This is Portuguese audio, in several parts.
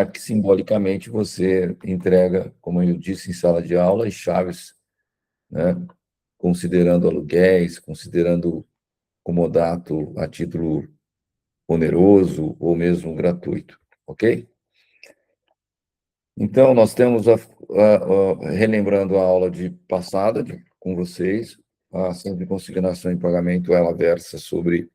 que simbolicamente você entrega, como eu disse, em sala de aula, as chaves, né, considerando aluguéis, considerando comodato a título oneroso ou mesmo gratuito, ok? Então, nós temos, relembrando a aula de passada com vocês, a ação de consignação em pagamento, ela versa sobre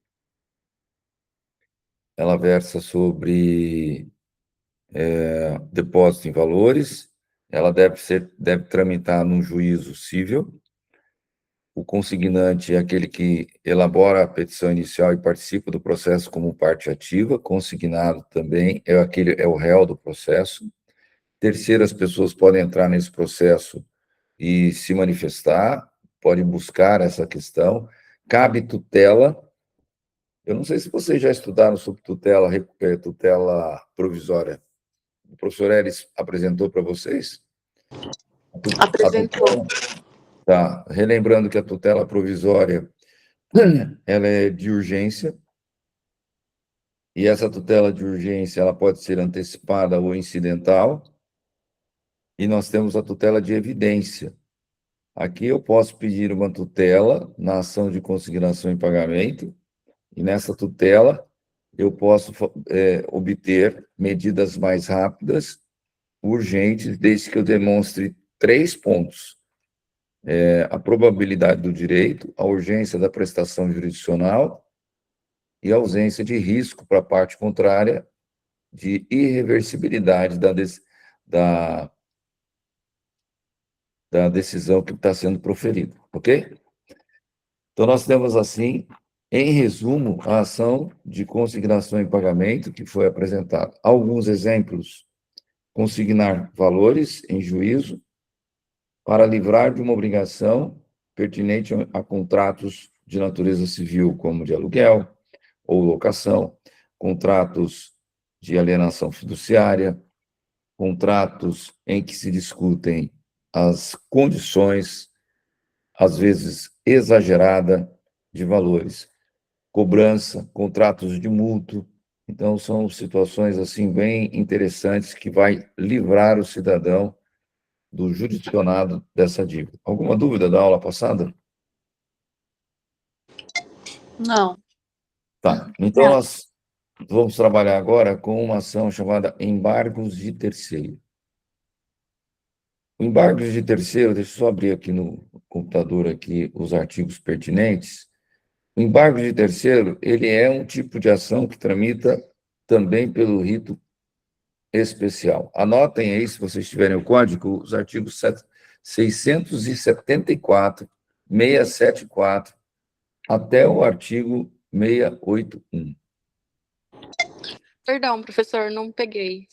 depósito em valores, ela deve tramitar num juízo cível. O consignante é aquele que elabora a petição inicial e participa do processo como parte ativa. Consignado também é o réu do processo. Terceiras pessoas podem entrar nesse processo e se manifestar, podem buscar essa questão. Cabe tutela. Eu não sei se vocês já estudaram sobre tutela provisória. O professor Elis apresentou para vocês? Apresentou. Tá. Relembrando que a tutela provisória ela é de urgência, e essa tutela de urgência ela pode ser antecipada ou incidental, e nós temos a tutela de evidência. Aqui eu posso pedir uma tutela na ação de consignação em pagamento, e nessa tutela eu posso obter medidas mais rápidas, urgentes, desde que eu demonstre 3 pontos: a probabilidade do direito, a urgência da prestação jurisdicional e a ausência de risco para a parte contrária de irreversibilidade da decisão que está sendo proferida, ok? Então, nós temos, assim, em resumo, a ação de consignação em pagamento que foi apresentada. Alguns exemplos: consignar valores em juízo para livrar de uma obrigação pertinente a contratos de natureza civil, como de aluguel ou locação, contratos de alienação fiduciária, contratos em que se discutem as condições, às vezes exagerada, de valores, cobrança, contratos de mútuo. Então, são situações assim bem interessantes que vai livrar o cidadão do jurisdicionado dessa dívida. Alguma dúvida da aula passada? Não. Tá. Então, nós vamos trabalhar agora com uma ação chamada embargos de terceiro. O embargos de terceiro, deixa eu só abrir aqui no computador aqui os artigos pertinentes. O embargo de terceiro, ele é um tipo de ação que tramita também pelo rito especial. Anotem aí, se vocês tiverem o código, os artigos 674, 674, até o artigo 681. Perdão, professor, não peguei.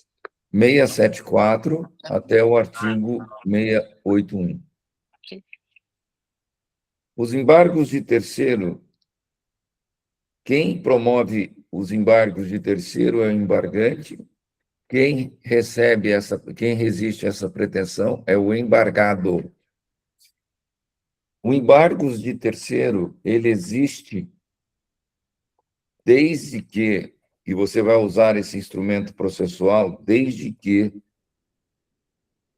674 até o artigo 681. Os embargos de terceiro, quem promove os embargos de terceiro é o embargante. Quem resiste a essa pretensão é o embargado. O embargos de terceiro, ele existe desde que, e você vai usar esse instrumento processual, desde que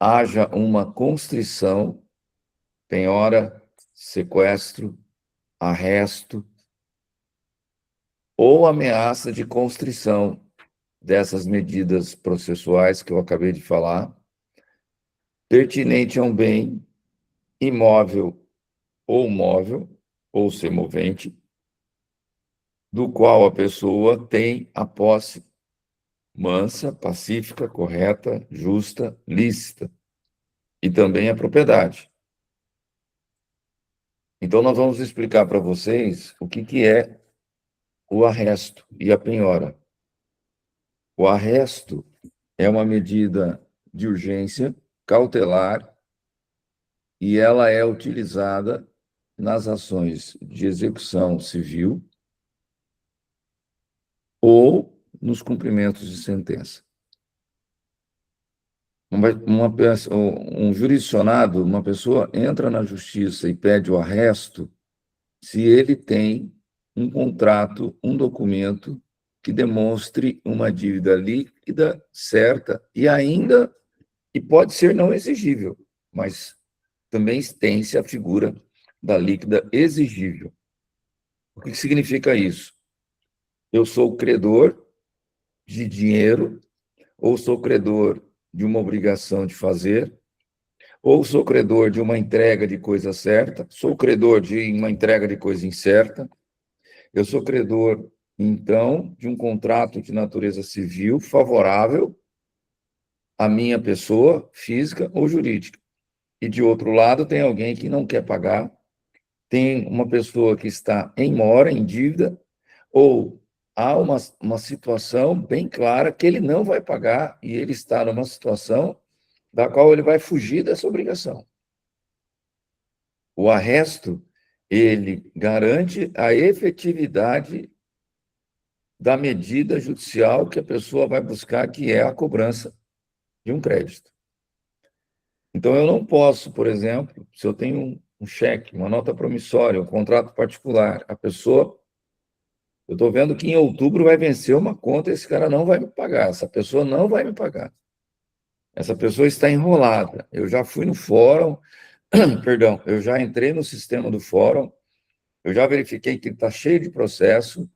haja uma constrição, penhora, sequestro, arresto ou ameaça de constrição dessas medidas processuais que eu acabei de falar, pertinente a um bem imóvel ou móvel, ou semovente, do qual a pessoa tem a posse mansa, pacífica, correta, justa, lícita, e também a propriedade. Então, nós vamos explicar para vocês o que é o arresto e a penhora. O arresto é uma medida de urgência cautelar e ela é utilizada nas ações de execução civil ou nos cumprimentos de sentença. Um jurisdicionado, uma pessoa entra na justiça e pede o arresto se ele tem um contrato, um documento que demonstre uma dívida líquida certa e pode ser não exigível, mas também tem-se a figura da líquida exigível. O que significa isso? Eu sou credor de dinheiro, ou sou credor de uma obrigação de fazer, ou sou credor de uma entrega de coisa certa, sou credor de uma entrega de coisa incerta, eu sou credor, então, de um contrato de natureza civil favorável à minha pessoa física ou jurídica. E, de outro lado, tem alguém que não quer pagar, tem uma pessoa que está em mora, em dívida, ou há uma situação bem clara que ele não vai pagar e ele está numa situação da qual ele vai fugir dessa obrigação. O arresto, ele garante a efetividade da medida judicial que a pessoa vai buscar, que é a cobrança de um crédito. Então, eu não posso, por exemplo, se eu tenho um cheque, uma nota promissória, um contrato particular, eu estou vendo que em outubro vai vencer uma conta, esse cara não vai me pagar, essa pessoa não vai me pagar. Essa pessoa está enrolada. Eu já fui no fórum, perdão, eu já entrei no sistema do fórum, eu já verifiquei que ele está cheio de processo,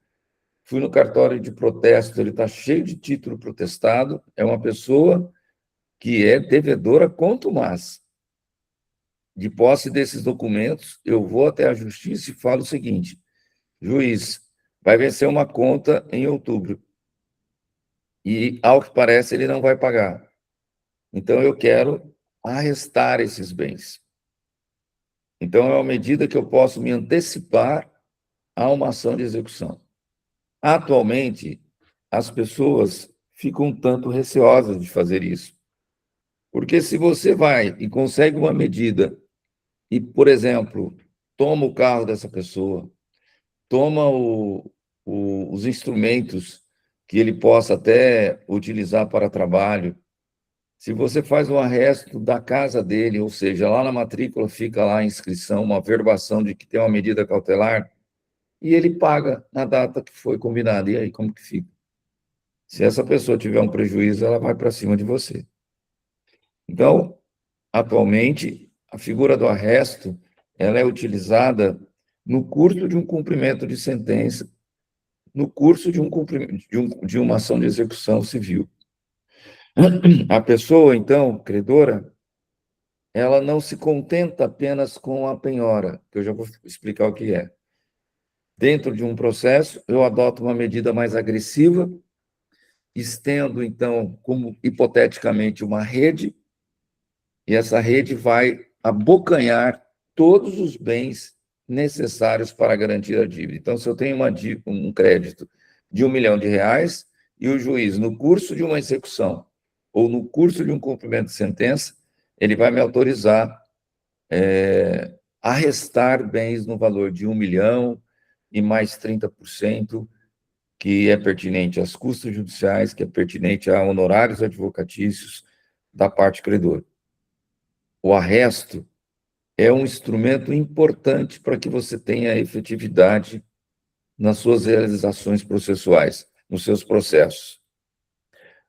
fui no cartório de protesto, ele está cheio de título protestado, é uma pessoa que é devedora contumaz. De posse desses documentos, eu vou até a justiça e falo o seguinte: juiz, vai vencer uma conta em outubro e, ao que parece, ele não vai pagar. Então, eu quero arrestar esses bens. Então, é uma medida que eu posso me antecipar a uma ação de execução. Atualmente, as pessoas ficam um tanto receosas de fazer isso. Porque se você vai e consegue uma medida e, por exemplo, toma o carro dessa pessoa, toma os instrumentos que ele possa até utilizar para trabalho, se você faz um arresto da casa dele, ou seja, lá na matrícula fica lá a inscrição, uma averbação de que tem uma medida cautelar, e ele paga na data que foi combinada. E aí, como que fica? Se essa pessoa tiver um prejuízo, ela vai para cima de você. Então, atualmente, a figura do arresto, ela é utilizada no curso de um cumprimento de sentença, no curso de de uma ação de execução civil. A pessoa, então, credora, ela não se contenta apenas com a penhora, que eu já vou explicar o que é. Dentro de um processo, eu adoto uma medida mais agressiva, estendo, então, como hipoteticamente, uma rede, e essa rede vai abocanhar todos os bens necessários para garantir a dívida. Então, se eu tenho um crédito de R$ 1 milhão e o juiz, no curso de uma execução ou no curso de um cumprimento de sentença, ele vai me autorizar a restar bens no valor de 1 milhão e mais 30%, que é pertinente aos custos judiciais, que é pertinente a honorários advocatícios da parte credora. O arresto é um instrumento importante para que você tenha efetividade nas suas realizações processuais, nos seus processos.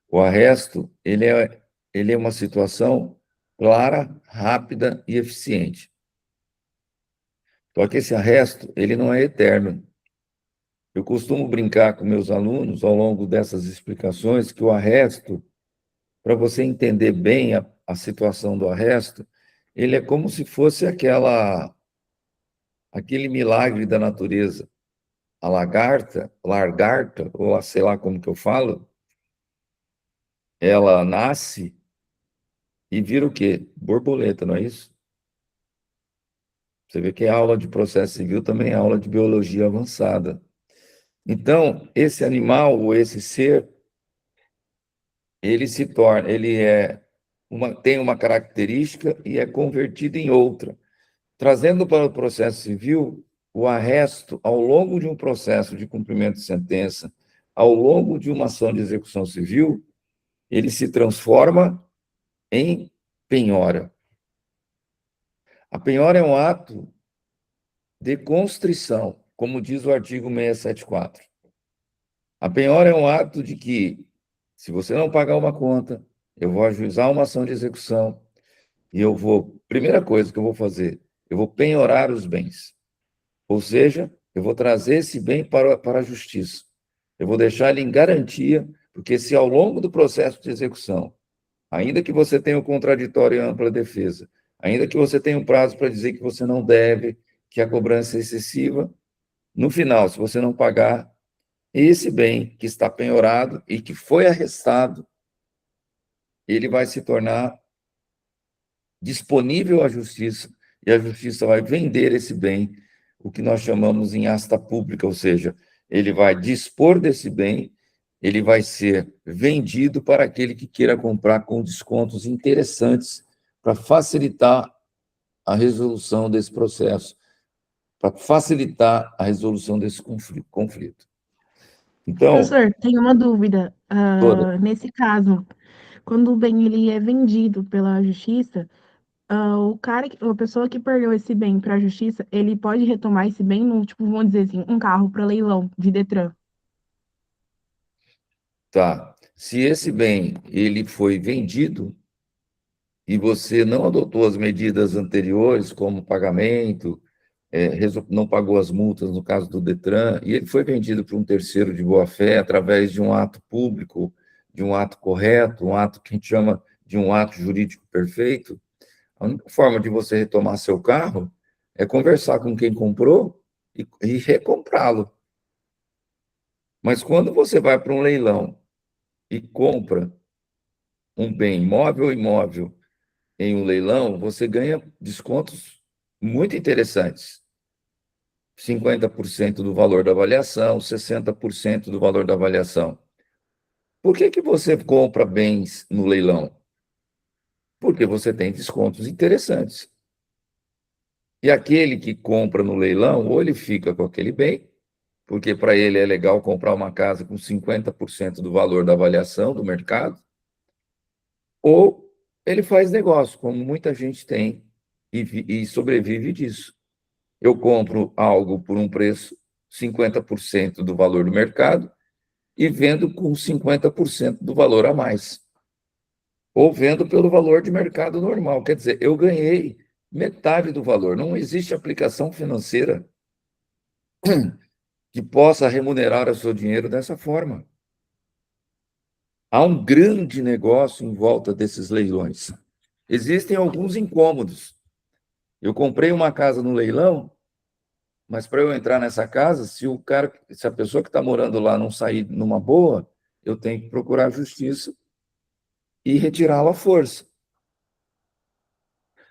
O arresto, ele é uma situação clara, rápida e eficiente. Só que esse arresto, ele não é eterno. Eu costumo brincar com meus alunos, ao longo dessas explicações, que o arresto, para você entender bem a situação do arresto, ele é como se fosse aquele milagre da natureza. A lagarta, ou sei lá como que eu falo, ela nasce e vira o quê? Borboleta, não é isso? Você vê que a aula de processo civil também é aula de biologia avançada. Então, esse animal ou esse ser, tem uma característica e é convertido em outra. Trazendo para o processo civil, o arresto, ao longo de um processo de cumprimento de sentença, ao longo de uma ação de execução civil, ele se transforma em penhora. A penhora é um ato de constrição, como diz o artigo 674. A penhora é um ato de que, se você não pagar uma conta, eu vou ajuizar uma ação de execução e eu vou, primeira coisa que eu vou fazer, eu vou penhorar os bens. Ou seja, eu vou trazer esse bem para a justiça. Eu vou deixar ele em garantia, porque se ao longo do processo de execução, ainda que você tenha o contraditório e ampla defesa, ainda que você tenha um prazo para dizer que você não deve, que a cobrança é excessiva, no final, se você não pagar, esse bem que está penhorado e que foi arrestado, ele vai se tornar disponível à justiça e a justiça vai vender esse bem, o que nós chamamos em asta pública, ou seja, ele vai dispor desse bem, ele vai ser vendido para aquele que queira comprar com descontos interessantes para facilitar a resolução desse processo, para facilitar a resolução desse conflito. Então, Professor, tenho uma dúvida. toda, Nesse caso, quando o bem ele é vendido pela justiça, a pessoa que perdeu esse bem para a justiça, ele pode retomar esse bem no, tipo, vamos dizer assim, um carro para leilão de Detran. tá? Se esse bem ele foi vendido e você não adotou as medidas anteriores, como pagamento, não pagou as multas no caso do Detran, e ele foi vendido para um terceiro de boa-fé através de um ato público, de um ato correto, um ato que a gente chama de um ato jurídico perfeito, a única forma de você retomar seu carro é conversar com quem comprou e recomprá-lo. Mas quando você vai para um leilão e compra um bem móvel ou imóvel em um leilão, você ganha descontos muito interessantes. 50% do valor da avaliação, 60% do valor da avaliação. Por que você compra bens no leilão? Porque você tem descontos interessantes. E aquele que compra no leilão, ou ele fica com aquele bem, porque para ele é legal comprar uma casa com 50% do valor da avaliação do mercado, ou ele faz negócio, como muita gente tem, e sobrevive disso. Eu compro algo por um preço 50% do valor do mercado e vendo com 50% do valor a mais. Ou vendo pelo valor de mercado normal. Quer dizer, eu ganhei metade do valor. Não existe aplicação financeira que possa remunerar o seu dinheiro dessa forma. Há um grande negócio em volta desses leilões. Existem alguns incômodos. Eu comprei uma casa no leilão, mas para eu entrar nessa casa, se a pessoa que está morando lá não sair numa boa, eu tenho que procurar a justiça e retirá-lo à força.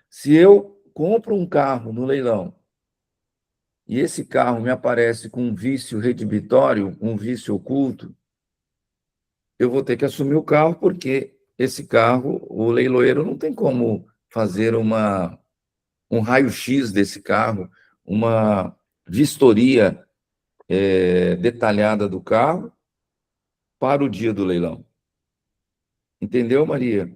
Se eu compro um carro no leilão e esse carro me aparece com um vício redibitório, um vício oculto, eu vou ter que assumir o carro, porque esse carro, o leiloeiro não tem como fazer um raio-x desse carro, uma vistoria detalhada do carro para o dia do leilão. Entendeu, Maria?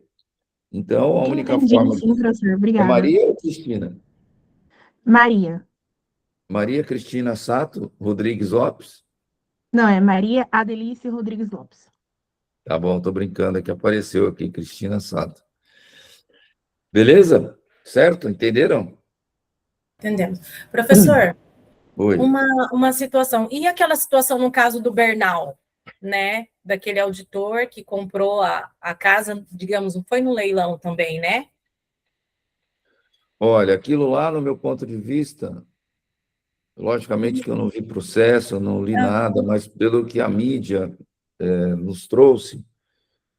Então, a única Entendi, forma... sim, professor. É Obrigada. Maria ou Cristina? Maria. Maria Cristina Sato Rodrigues Lopes? Não, é Maria Adelice Rodrigues Lopes. Tá bom, estou brincando, é que apareceu aqui, Cristina Sato. Beleza? Certo? Entenderam? Entendemos. Professor, Oi. uma situação. E aquela situação no caso do Bernal, né? Daquele auditor que comprou a casa, digamos, foi no leilão também, né? Olha, aquilo lá, no meu ponto de vista, logicamente que eu não vi processo, eu não li nada, mas pelo que a mídia nos trouxe,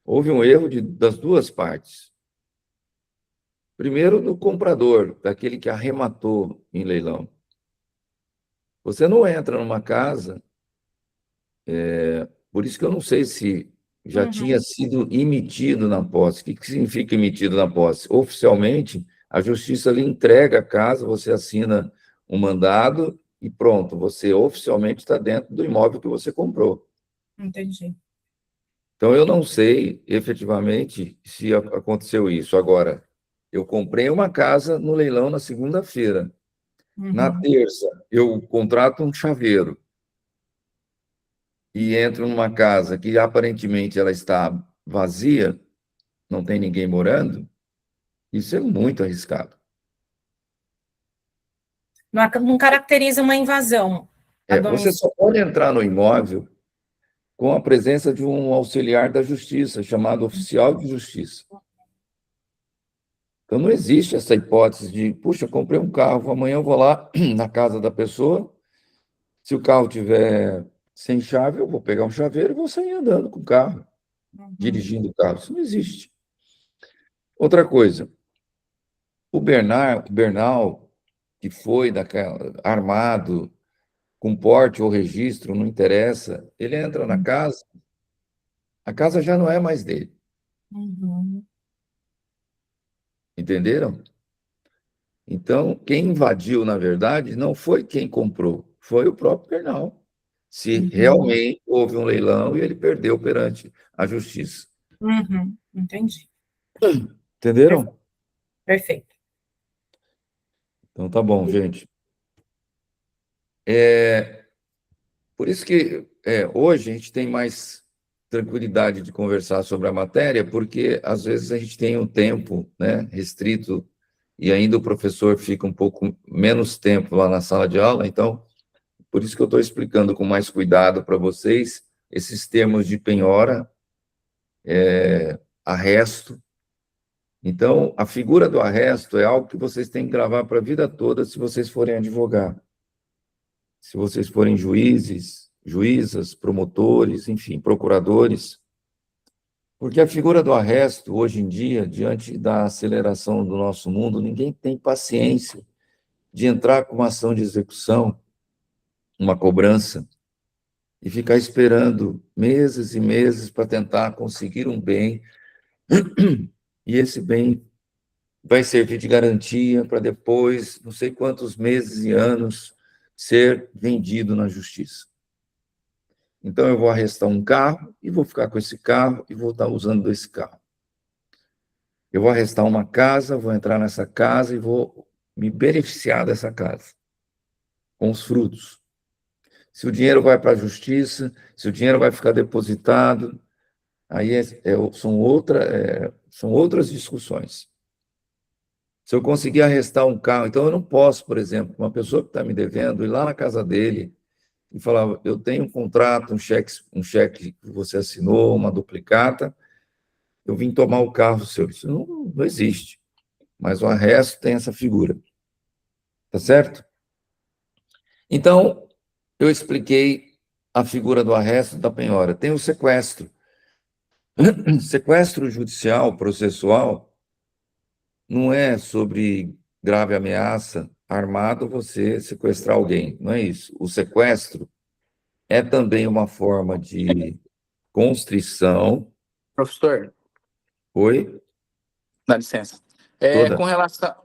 houve um erro das duas partes. Primeiro, do comprador, daquele que arrematou em leilão. Você não entra numa casa, por isso que eu não sei se já tinha sido emitido na posse. O que significa emitido na posse? Oficialmente, a justiça lhe entrega a casa, você assina um mandado e pronto, você oficialmente está dentro do imóvel que você comprou. Entendi. Então, eu não sei efetivamente se aconteceu isso. Agora, eu comprei uma casa no leilão na segunda-feira. Na terça, eu contrato um chaveiro. e entro numa casa que aparentemente ela está vazia, não tem ninguém morando, isso é muito arriscado. Não caracteriza uma invasão a Você domicílio. só pode entrar no imóvel com a presença de um auxiliar da justiça, chamado oficial de justiça. Então, não existe essa hipótese de, puxa, comprei um carro, amanhã eu vou lá na casa da pessoa, se o carro tiver sem chave, eu vou pegar um chaveiro e vou sair andando com o carro, dirigindo o carro. Isso não existe. Outra coisa, o Bernal, que foi armado, com porte ou registro, não interessa, ele entra na casa, a casa já não é mais dele. Uhum. Entenderam? Então, quem invadiu, na verdade, não foi quem comprou, foi o próprio Bernal. Se realmente houve um leilão e ele perdeu perante a justiça. Uhum. Entendi. Entenderam? Perfeito. Então, tá bom, gente. Por isso que hoje a gente tem mais tranquilidade de conversar sobre a matéria, porque às vezes a gente tem um tempo, né, restrito e ainda o professor fica um pouco menos tempo lá na sala de aula, então, por isso que eu estou explicando com mais cuidado para vocês esses termos de penhora, arresto. Então, a figura do arresto é algo que vocês têm que gravar para a vida toda se vocês forem advogar, se vocês forem juízes, juízas, promotores, enfim, procuradores, porque a figura do arresto, hoje em dia, diante da aceleração do nosso mundo, ninguém tem paciência de entrar com uma ação de execução, uma cobrança, e ficar esperando meses e meses para tentar conseguir um bem, e esse bem vai servir de garantia para depois, não sei quantos meses e anos, ser vendido na justiça. Então, eu vou arrestar um carro e vou ficar com esse carro e vou estar usando esse carro. Eu vou arrestar uma casa, vou entrar nessa casa e vou me beneficiar dessa casa, com os frutos. Se o dinheiro vai para a justiça, se o dinheiro vai ficar depositado, aí são outras discussões. Se eu conseguir arrestar um carro, então eu não posso, por exemplo, uma pessoa que está me devendo, ir lá na casa dele e falar, eu tenho um contrato, um cheque que você assinou, uma duplicata, eu vim tomar o carro seu. Isso não existe. Mas o arresto tem essa figura. Tá certo? Então, eu expliquei a figura do arresto da penhora. Tem o sequestro. Sequestro judicial, processual, não é sobre grave ameaça armado você sequestrar alguém, não é isso. O sequestro é também uma forma de constrição. Professor, Oi? dá licença. Toda.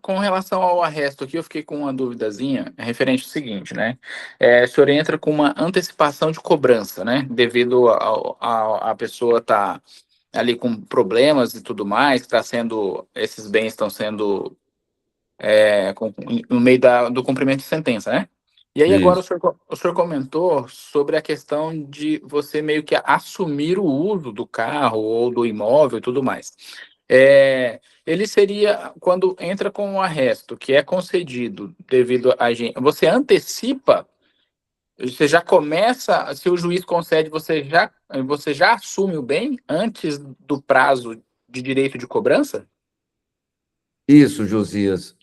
Com relação ao arresto aqui, eu fiquei com uma duvidazinha referente ao seguinte, né? O senhor entra com uma antecipação de cobrança, né? Devido a pessoa estar ali com problemas e tudo mais, esses bens estão sendo no meio do cumprimento de sentença, né? E aí agora Isso. o senhor comentou sobre a questão de você meio que assumir o uso do carro ou do imóvel e tudo mais. Ele seria, quando entra com um arresto que é concedido devido a gente, você antecipa, você já começa, se o juiz concede, você já assume o bem antes do prazo de direito de cobrança? Isso, Josias.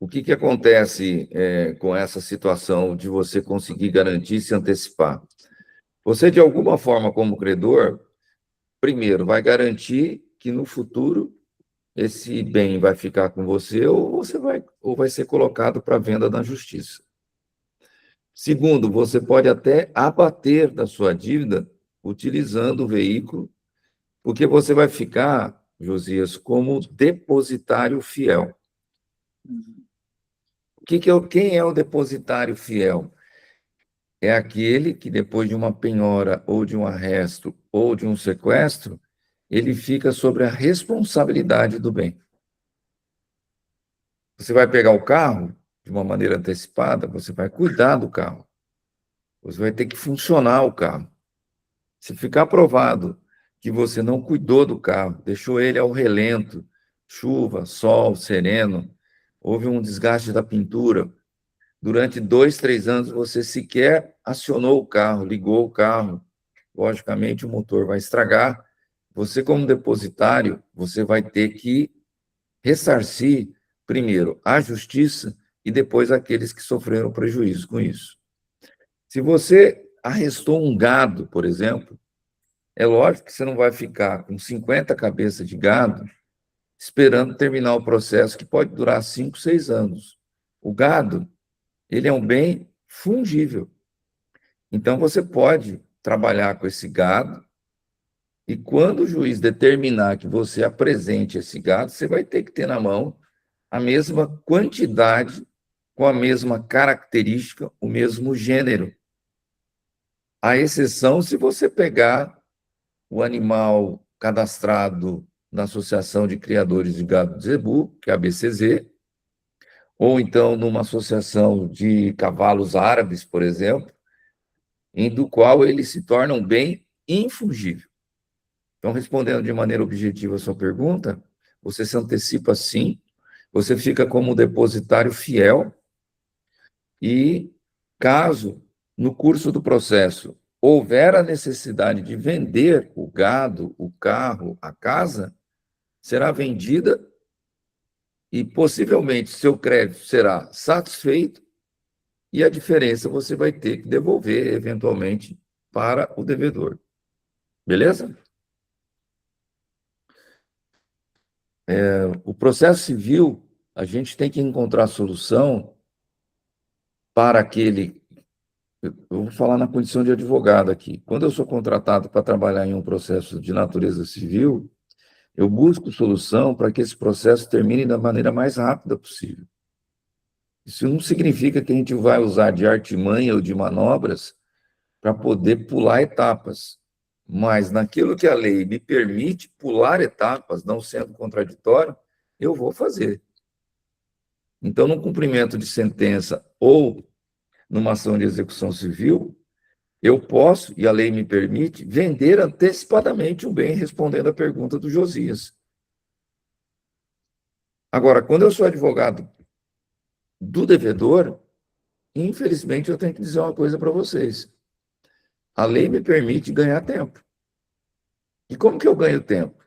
O que acontece com essa situação de você conseguir garantir e se antecipar? Você, de alguma forma, como credor, primeiro, vai garantir que no futuro esse bem vai ficar com você ou vai ser colocado para venda na justiça. Segundo, você pode até abater da sua dívida utilizando o veículo, porque você vai ficar, Josias, como depositário fiel. Quem é o depositário fiel? É aquele que, depois de uma penhora, ou de um arresto, ou de um sequestro, ele fica sobre a responsabilidade do bem. Você vai pegar o carro de uma maneira antecipada, você vai cuidar do carro. Você vai ter que funcionar o carro. Se ficar provado que você não cuidou do carro, deixou ele ao relento, chuva, sol, sereno, houve um desgaste da pintura, durante 2, 3 anos você sequer acionou o carro, ligou o carro, logicamente o motor vai estragar. Você, como depositário, você vai ter que ressarcir primeiro a justiça e depois aqueles que sofreram prejuízo com isso. Se você arrestou um gado, por exemplo, é lógico que você não vai ficar com 50 cabeças de gado esperando terminar o processo, que pode durar 5, 6 anos. O gado, ele é um bem fungível. Então, você pode trabalhar com esse gado e quando o juiz determinar que você apresente esse gado, você vai ter que ter na mão a mesma quantidade, com a mesma característica, o mesmo gênero. A exceção se você pegar o animal cadastrado na Associação de Criadores de Gado de Zebu, que é a ABCZ, ou então numa associação de cavalos árabes, por exemplo, em do qual ele se torna um bem infungível. Então, respondendo de maneira objetiva a sua pergunta, você se antecipa sim, você fica como depositário fiel e, caso no curso do processo houver a necessidade de vender o gado, o carro, a casa, será vendida e possivelmente seu crédito será satisfeito e a diferença você vai ter que devolver eventualmente para o devedor. Beleza? O processo civil, a gente tem que encontrar solução para aquele. Eu vou falar na condição de advogado aqui. Quando eu sou contratado para trabalhar em um processo de natureza civil, eu busco solução para que esse processo termine da maneira mais rápida possível. Isso não significa que a gente vai usar de artimanha ou de manobras para poder pular etapas, mas naquilo que a lei me permite pular etapas, não sendo contraditório, eu vou fazer. Então, no cumprimento de sentença ou numa ação de execução civil, eu posso, e a lei me permite, vender antecipadamente um bem, respondendo à pergunta do Josias. Agora, quando eu sou advogado do devedor, infelizmente eu tenho que dizer uma coisa para vocês. A lei me permite ganhar tempo. E como que eu ganho tempo?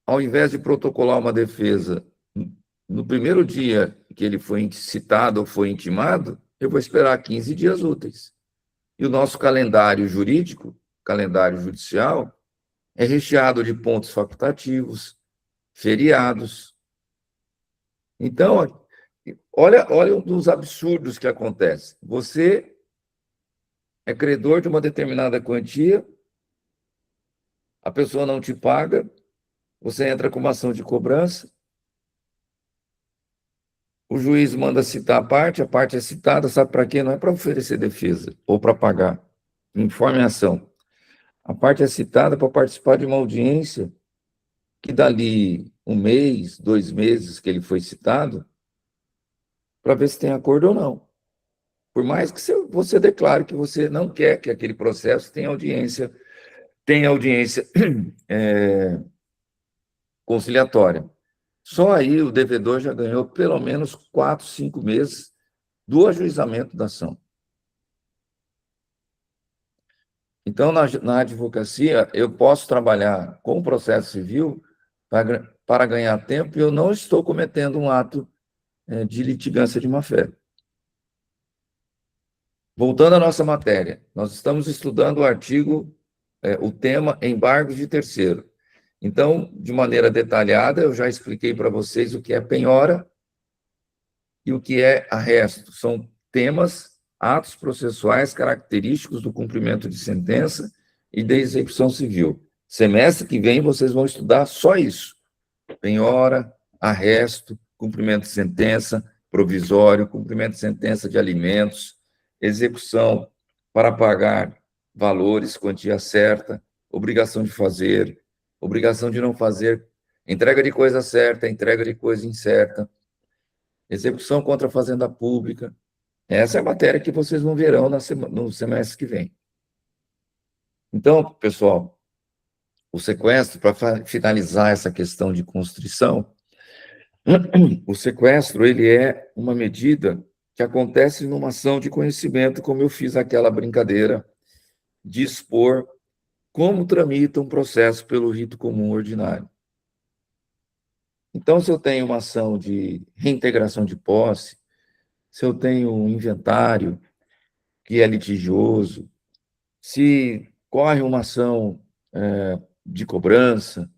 Ao invés de protocolar uma defesa no primeiro dia que ele foi citado ou foi intimado, eu vou esperar 15 dias úteis. E o nosso calendário jurídico, calendário judicial, é recheado de pontos facultativos, feriados. Então, olha um dos absurdos que acontece. Você é credor de uma determinada quantia, a pessoa não te paga, você entra com uma ação de cobrança, o juiz manda citar a parte é citada, sabe para quê? Não é para oferecer defesa ou para pagar. Informe a ação. A parte é citada para participar de uma audiência que dali 1 mês, 2 meses que ele foi citado, para ver se tem acordo ou não. Por mais que você declare que você não quer que aquele processo tenha audiência conciliatória. Só aí o devedor já ganhou pelo menos 4, 5 meses do ajuizamento da ação. Então, na advocacia, eu posso trabalhar com o processo civil para ganhar tempo e eu não estou cometendo um ato de litigância de má-fé. Voltando à nossa matéria, nós estamos estudando o artigo, o tema embargos de terceiro. Então, de maneira detalhada, eu já expliquei para vocês o que é penhora e o que é arresto. São temas, atos processuais característicos do cumprimento de sentença e da execução civil. Semestre que vem, vocês vão estudar só isso. Penhora, arresto, cumprimento de sentença, provisório, cumprimento de sentença de alimentos, execução para pagar valores, quantia certa, obrigação de fazer, obrigação de não fazer, entrega de coisa certa, entrega de coisa incerta, execução contra a fazenda pública. Essa é a matéria que vocês não verão no semestre que vem. Então, pessoal, o sequestro, para finalizar essa questão de constrição, o sequestro, ele é uma medida que acontece numa ação de conhecimento, como eu fiz aquela brincadeira de expor como tramita um processo pelo rito comum ordinário. Então, se eu tenho uma ação de reintegração de posse, se eu tenho um inventário que é litigioso, se corre uma ação de cobrança,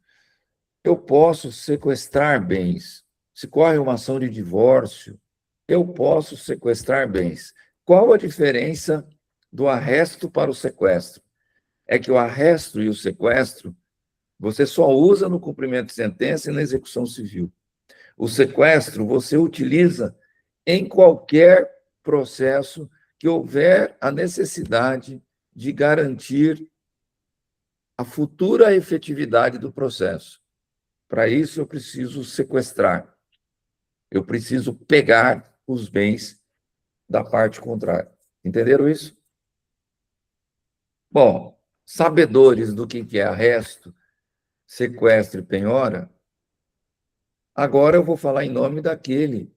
eu posso sequestrar bens. Se corre uma ação de divórcio, eu posso sequestrar bens. Qual a diferença do arresto para o sequestro? É que o arresto e o sequestro você só usa no cumprimento de sentença e na execução civil. O sequestro você utiliza em qualquer processo que houver a necessidade de garantir a futura efetividade do processo. Para isso, eu preciso sequestrar. Eu preciso pegar os bens da parte contrária. Entenderam isso? Bom, sabedores do que é arresto, sequestro e penhora, agora eu vou falar em nome daquele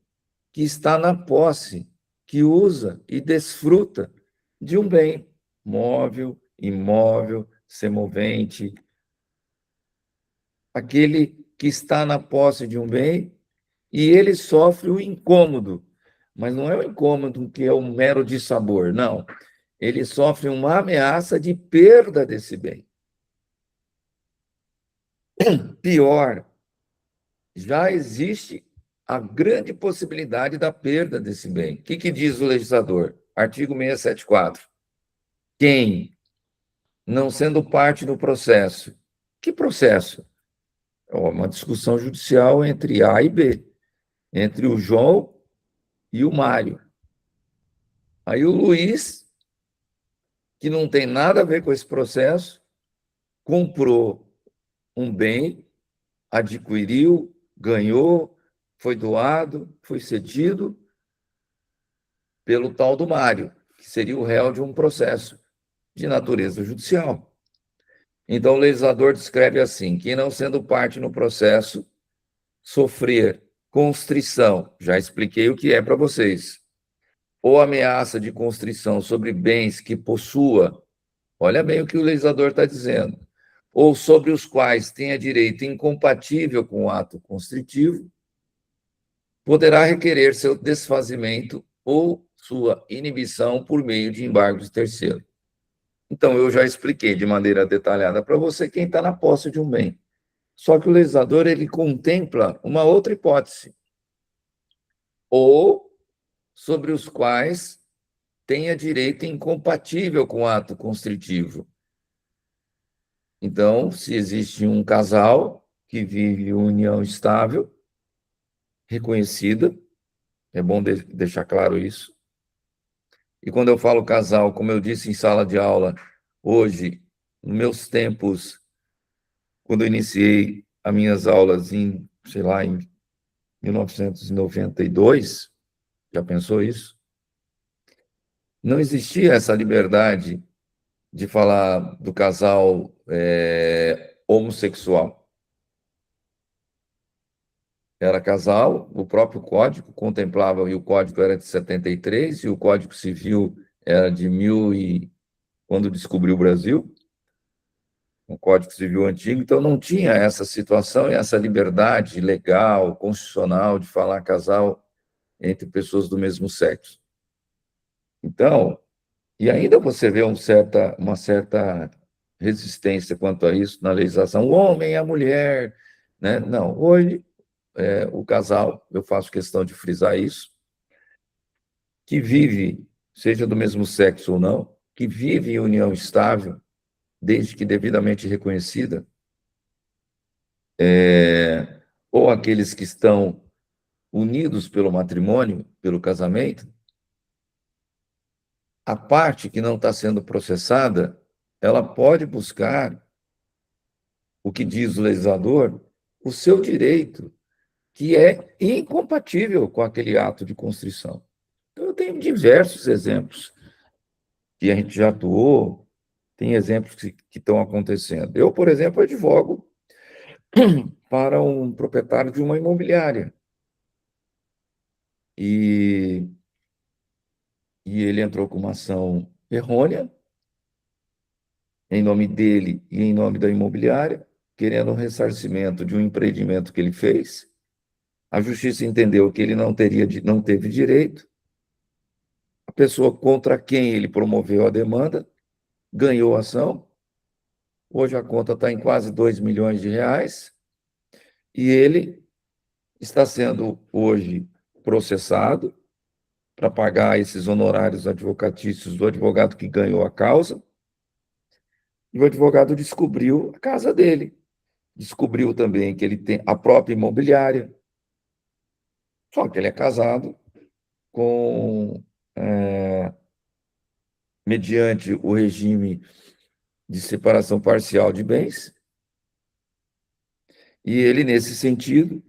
que está na posse, que usa e desfruta de um bem móvel, imóvel, semovente. Aquele que está na posse de um bem e ele sofre o incômodo, mas não é o incômodo que é um mero dissabor, não. Ele sofre uma ameaça de perda desse bem. Pior, já existe a grande possibilidade da perda desse bem. O que diz o legislador? Artigo 674. Quem, não sendo parte do processo, que processo? É uma discussão judicial entre A e B, entre o João e o Mário. Aí o Luiz, que não tem nada a ver com esse processo, comprou um bem, adquiriu, ganhou, foi doado, foi cedido pelo tal do Mário, que seria o réu de um processo de natureza judicial. Então, o legislador descreve assim: quem não sendo parte no processo, sofrer constrição, já expliquei o que é para vocês, ou ameaça de constrição sobre bens que possua, olha bem o que o legislador está dizendo, ou sobre os quais tenha direito incompatível com o ato constritivo, poderá requerer seu desfazimento ou sua inibição por meio de embargo de terceiro. Então, eu já expliquei de maneira detalhada para você quem está na posse de um bem. Só que o legislador ele contempla uma outra hipótese, ou sobre os quais tenha direito incompatível com o ato constritivo. Então, se existe um casal que vive união estável, reconhecida, é bom deixar claro isso. E quando eu falo casal, como eu disse em sala de aula, hoje, nos meus tempos, quando eu iniciei as minhas aulas em 1992, já pensou isso? Não existia essa liberdade de falar do casal homossexual. Era casal, o próprio código contemplava, e o código era de 73, e o Código Civil era de 1000 quando descobriu o Brasil, um Código Civil antigo, então não tinha essa situação e essa liberdade legal, constitucional, de falar casal entre pessoas do mesmo sexo. Então, e ainda você vê uma certa resistência quanto a isso na legislação, o homem e a mulher, né? Não, hoje, o casal, eu faço questão de frisar isso, que vive, seja do mesmo sexo ou não, que vive em união estável, desde que devidamente reconhecida, ou aqueles que estão unidos pelo matrimônio, pelo casamento, a parte que não está sendo processada, ela pode buscar, o que diz o legislador, o seu direito, que é incompatível com aquele ato de constrição. Então, eu tenho diversos exemplos que a gente já atuou, Tem exemplos que estão acontecendo. Eu, por exemplo, advogo para um proprietário de uma imobiliária. E ele entrou com uma ação errônea, em nome dele e em nome da imobiliária, querendo um ressarcimento de um empreendimento que ele fez. A justiça entendeu que ele não teve direito. A pessoa contra quem ele promoveu a demanda ganhou a ação. Hoje a conta está em quase 2 milhões de reais. E ele está sendo hoje processado para pagar esses honorários advocatícios do advogado que ganhou a causa. E o advogado descobriu a casa dele. Descobriu também que ele tem a própria imobiliária. Só que ele é casado com, mediante o regime de separação parcial de bens. E ele, nesse sentido,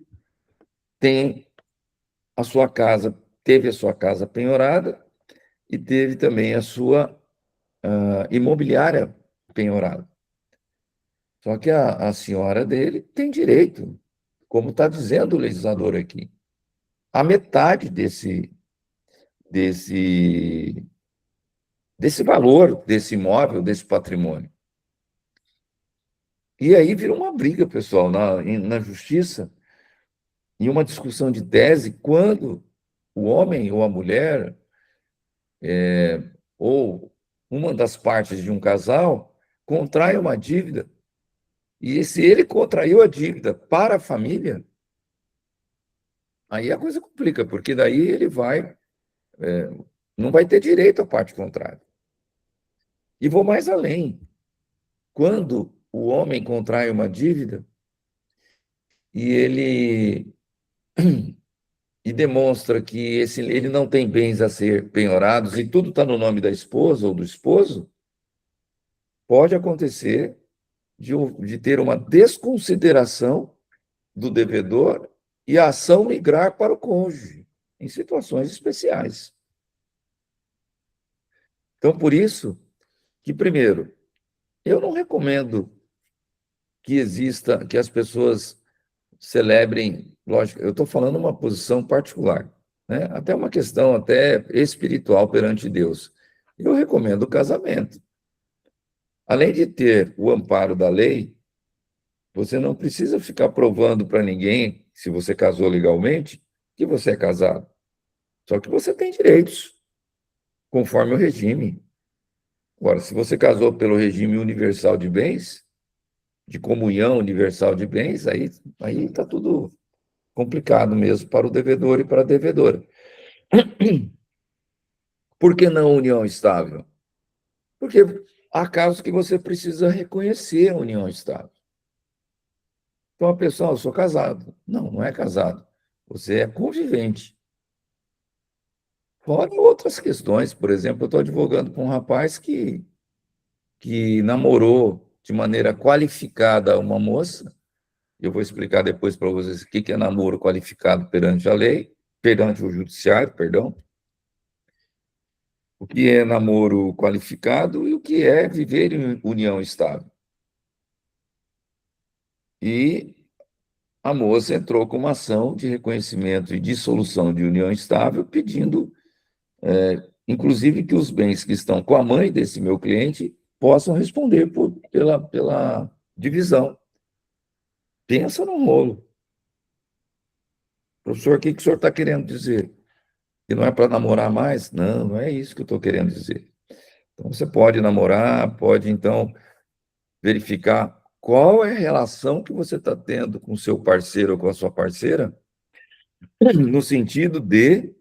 teve a sua casa penhorada e teve também a sua imobiliária penhorada. Só que a senhora dele tem direito, como está dizendo o legislador aqui, a metade desse valor, desse imóvel, desse patrimônio. E aí vira uma briga, pessoal, na justiça, em uma discussão de tese, quando o homem ou a mulher, ou uma das partes de um casal, contrai uma dívida. E se ele contraiu a dívida para a família, aí a coisa complica, porque daí ele não vai ter direito à parte contrária. E vou mais além. Quando o homem contrai uma dívida e demonstra que ele não tem bens a ser penhorados e tudo está no nome da esposa ou do esposo, pode acontecer de ter uma desconsideração do devedor e a ação migrar para o cônjuge, em situações especiais. Então, por isso que, primeiro, eu não recomendo que as pessoas celebrem, lógico, eu estou falando uma posição particular, né? Até uma questão até espiritual perante Deus. Eu recomendo o casamento. Além de ter o amparo da lei, você não precisa ficar provando para ninguém, se você casou legalmente, que você é casado. Só que você tem direitos, conforme o regime. Agora, se você casou pelo regime universal de bens, de comunhão universal de bens, aí está tudo complicado mesmo para o devedor e para a devedora. Por que não união estável? Porque há casos que você precisa reconhecer a união estável. Então, a pessoa, eu sou casado. Não, não é casado. Você é convivente. Fora outras questões. Por exemplo, eu estou advogando com um rapaz que namorou de maneira qualificada uma moça. Eu vou explicar depois para vocês o que é namoro qualificado perante a lei, perante o judiciário, perdão. O que é namoro qualificado e o que é viver em união estável. E a moça entrou com uma ação de reconhecimento e dissolução de união estável, pedindo, inclusive, que os bens que estão com a mãe desse meu cliente possam responder pela divisão. Pensa no rolo. Professor, o que o senhor está querendo dizer? Que não é para namorar mais? Não, não é isso que eu estou querendo dizer. Então, você pode namorar, pode, então, verificar qual é a relação que você está tendo com o seu parceiro ou com a sua parceira, no sentido de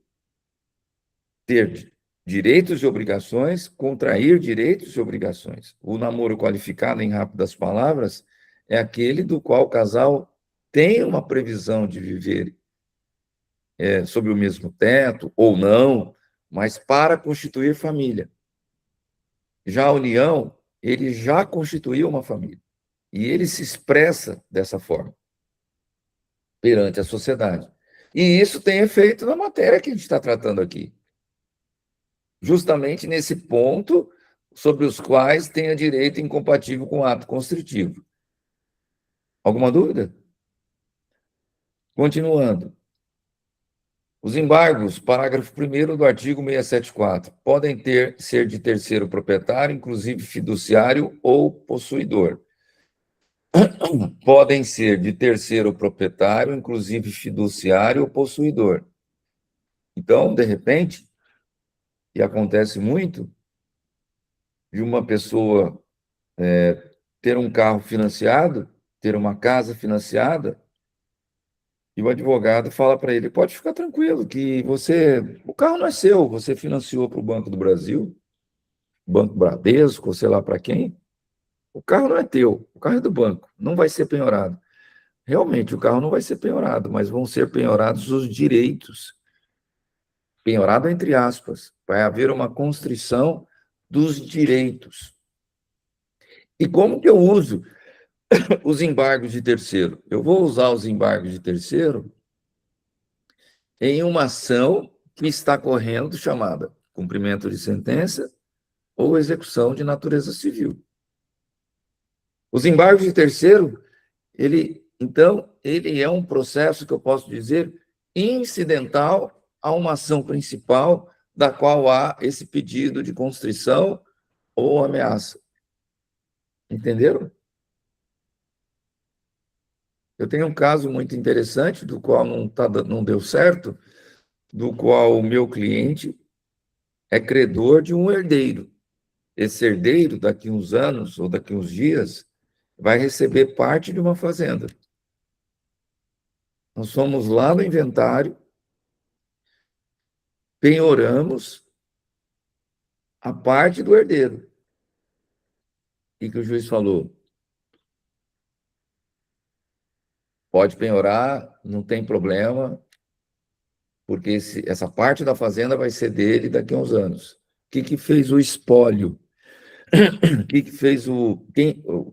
ter direitos e obrigações, contrair direitos e obrigações. O namoro qualificado, em rápidas palavras, é aquele do qual o casal tem uma previsão de viver sob o mesmo teto, ou não, mas para constituir família. Já a união, ele já constituiu uma família. E ele se expressa dessa forma perante a sociedade. E isso tem efeito na matéria que a gente está tratando aqui. Justamente nesse ponto sobre os quais tenha direito incompatível com o ato constritivo. Alguma dúvida? Continuando. Os embargos, parágrafo 1º do artigo 674, podem ser de terceiro proprietário, inclusive fiduciário ou possuidor. Podem ser de terceiro proprietário, inclusive fiduciário ou possuidor. Então, de repente, e acontece muito, de uma pessoa ter um carro financiado, ter uma casa financiada, e o advogado fala para ele, pode ficar tranquilo, que o carro não é seu, você financiou para o Banco do Brasil, Banco Bradesco, sei lá para quem, o carro não é teu, o carro é do banco, não vai ser penhorado. Realmente, o carro não vai ser penhorado, mas vão ser penhorados os direitos. Penhorado entre aspas. Vai haver uma constrição dos direitos. E como que eu uso os embargos de terceiro? Eu vou usar os embargos de terceiro em uma ação que está correndo, chamada cumprimento de sentença ou execução de natureza civil. Os embargos de terceiro, então, ele é um processo que eu posso dizer incidental a uma ação principal da qual há esse pedido de constrição ou ameaça. Entenderam? Eu tenho um caso muito interessante, do qual não deu certo, do qual o meu cliente é credor de um herdeiro. Esse herdeiro, daqui uns anos ou daqui uns dias, vai receber parte de uma fazenda. Nós fomos lá no inventário, penhoramos a parte do herdeiro. E que o juiz falou, pode penhorar, não tem problema, porque essa parte da fazenda vai ser dele daqui a uns anos. O que fez o espólio? O que fez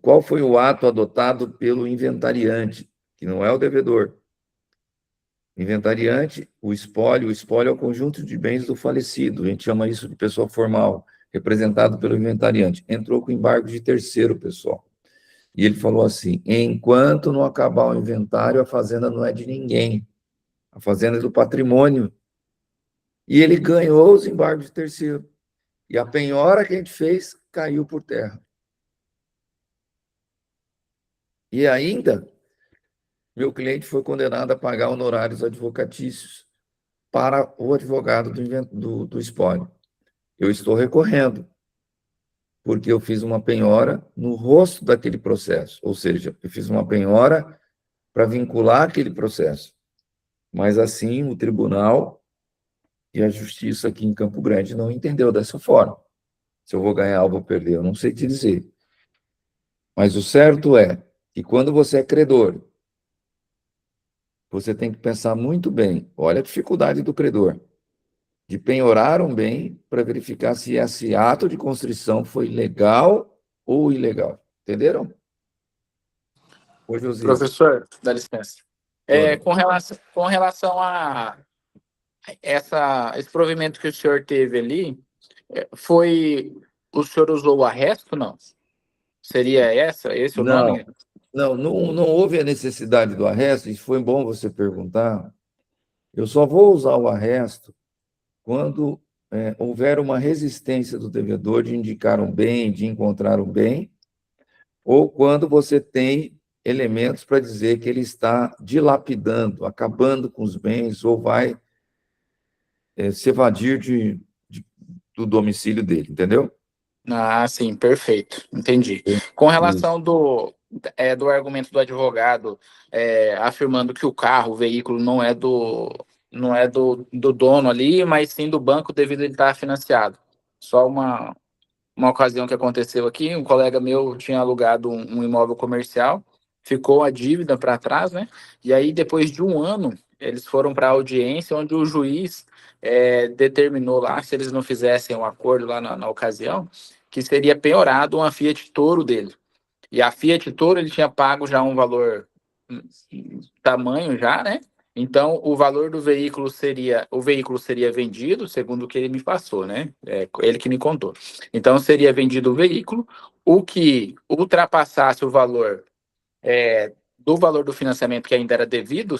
qual foi o ato adotado pelo inventariante, que não é o devedor? Inventariante, o espólio é o conjunto de bens do falecido, a gente chama isso de pessoa formal, representado pelo inventariante. Entrou com embargo de terceiro, pessoal. E ele falou assim, enquanto não acabar o inventário, a fazenda não é de ninguém. A fazenda é do patrimônio. E ele ganhou os embargos de terceiro. E a penhora que a gente fez caiu por terra. E ainda, meu cliente foi condenado a pagar honorários advocatícios para o advogado do espólio. Eu estou recorrendo, porque eu fiz uma penhora no rosto daquele processo. Ou seja, eu fiz uma penhora para vincular aquele processo. Mas assim, o tribunal e a justiça aqui em Campo Grande não entendeu dessa forma. Se eu vou ganhar ou vou perder, eu não sei te dizer. Mas o certo é que quando você é credor, você tem que pensar muito bem. Olha a dificuldade do credor, de penhorar um bem para verificar se esse ato de constrição foi legal ou ilegal. Entenderam? Ô, Josias. Professor, dá licença. Com relação a esse provimento que o senhor teve ali, o senhor usou o arresto, não? Seria esse o nome? Não houve a necessidade do arresto, e foi bom você perguntar. Eu só vou usar o arresto quando houver uma resistência do devedor de indicar um bem, de encontrar um bem, ou quando você tem elementos para dizer que ele está dilapidando, acabando com os bens, ou vai se evadir do domicílio dele, entendeu? Ah, sim, perfeito, entendi. Com relação do argumento do advogado afirmando que o veículo não é do dono ali, mas sim do banco devido a ele estar financiado. Só uma ocasião que aconteceu aqui, um colega meu tinha alugado um imóvel comercial, ficou a dívida para trás, né? E aí, depois de um ano, eles foram para a audiência, onde o juiz determinou lá, se eles não fizessem um acordo lá na ocasião, que seria penhorado uma Fiat Toro dele. E a Fiat Toro, ele tinha pago já um valor tamanho já, né? Então, o valor do veículo seria vendido, segundo o que ele me passou, né? É ele que me contou. Então, seria vendido o veículo, o que ultrapassasse o valor do valor do financiamento que ainda era devido,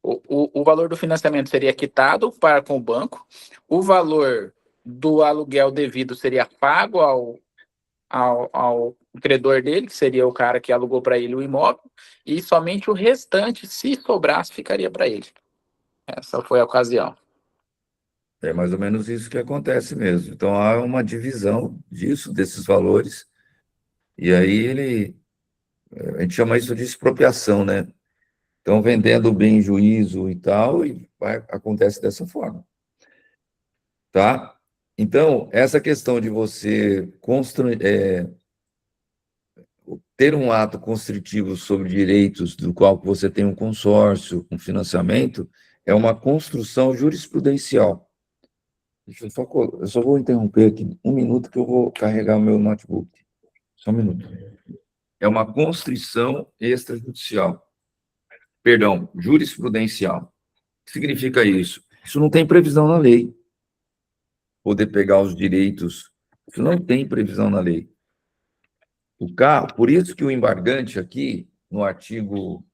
o valor do financiamento seria quitado para com o banco, o valor do aluguel devido seria pago ao credor dele, que seria o cara que alugou para ele o imóvel, e somente o restante, se sobrasse, ficaria para ele. Essa foi a ocasião. É mais ou menos isso que acontece mesmo. Então, há uma divisão disso, desses valores, e aí a gente chama isso de expropriação, né? Então, vendendo o bem em juízo e tal, acontece dessa forma, tá? Então, essa questão de você ter um ato constritivo sobre direitos do qual você tem um consórcio, um financiamento, é uma construção jurisprudencial. Eu só vou interromper aqui um minuto que eu vou carregar o meu notebook. Só um minuto. É uma constrição extrajudicial. Perdão, jurisprudencial. O que significa isso? Isso não tem previsão na lei. Poder pegar os direitos, isso não tem previsão na lei. O carro, por isso que o embargante aqui, no artigo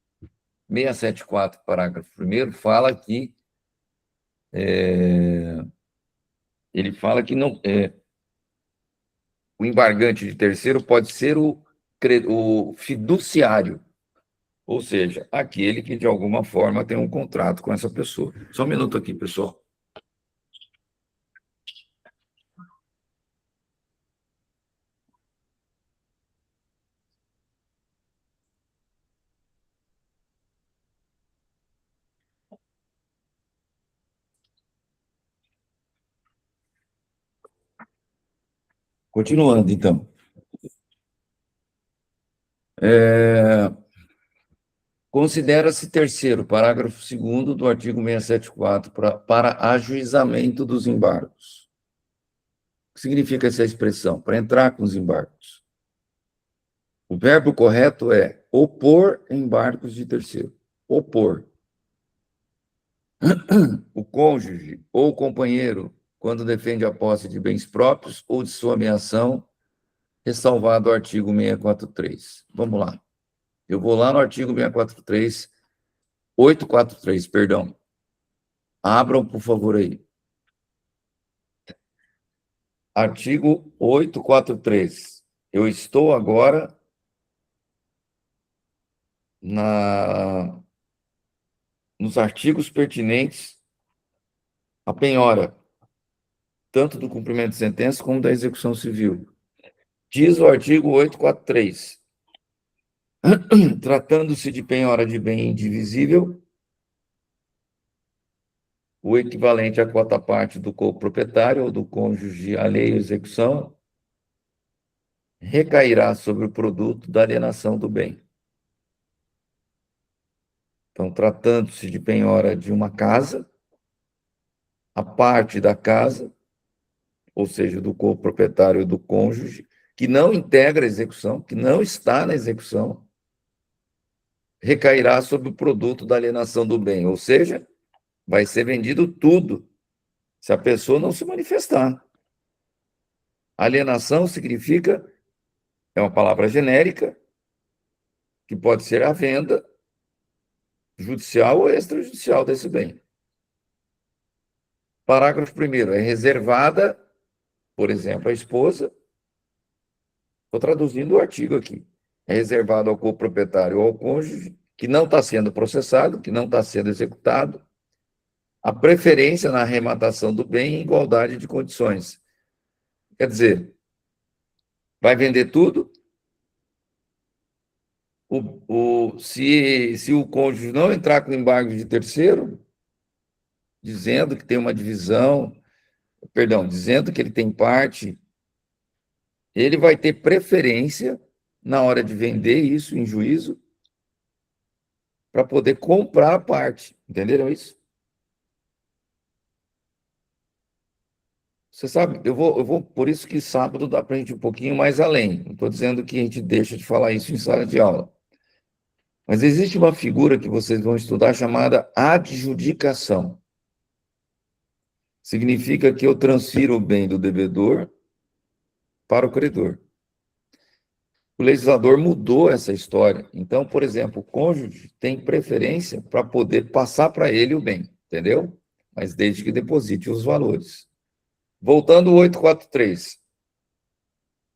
674, parágrafo 1º, fala que ele fala que não o embargante de terceiro pode ser o fiduciário, ou seja, aquele que de alguma forma tem um contrato com essa pessoa. Só um minuto aqui, pessoal. Continuando, então. Considera-se terceiro, parágrafo 2º do artigo 674, para ajuizamento dos embargos. O que significa essa expressão? Para entrar com os embargos. O verbo correto é opor embargos de terceiro. Opor. O cônjuge ou o companheiro, quando defende a posse de bens próprios ou de sua ameação, ressalvado o artigo 643. Vamos lá. Eu vou lá no artigo 843, perdão. Abram, por favor, aí. Artigo 843. Eu estou agora nos artigos pertinentes à penhora, tanto do cumprimento de sentença como da execução civil. Diz o artigo 843. Tratando-se de penhora de bem indivisível, o equivalente à quota-parte do coproprietário ou do cônjuge alheio à execução recairá sobre o produto da alienação do bem. Então, tratando-se de penhora de uma casa, a parte da casa, ou seja, do coproprietário ou do cônjuge, que não integra a execução, que não está na execução, recairá sobre o produto da alienação do bem, ou seja, vai ser vendido tudo, se a pessoa não se manifestar. Alienação significa, é uma palavra genérica, que pode ser a venda judicial ou extrajudicial desse bem. Parágrafo 1º, é reservada, por exemplo, à esposa, estou traduzindo o artigo aqui, é reservado ao coproprietário ou ao cônjuge, que não está sendo processado, que não está sendo executado, a preferência na arrematação do bem em igualdade de condições. Quer dizer, vai vender tudo, se o cônjuge não entrar com embargo de terceiro, dizendo que tem uma divisão, dizendo que ele tem parte, ele vai ter preferência na hora de vender isso em juízo para poder comprar a parte. Entenderam isso? Você sabe, eu vou, por isso que sábado dá para a gente ir um pouquinho mais além. Não estou dizendo que a gente deixa de falar isso em sala de aula. Mas existe uma figura que vocês vão estudar chamada adjudicação. Significa que eu transfiro o bem do devedor para o credor. O legislador mudou essa história. Então, por exemplo, o cônjuge tem preferência para poder passar para ele o bem, entendeu? Mas desde que deposite os valores. Voltando ao 843.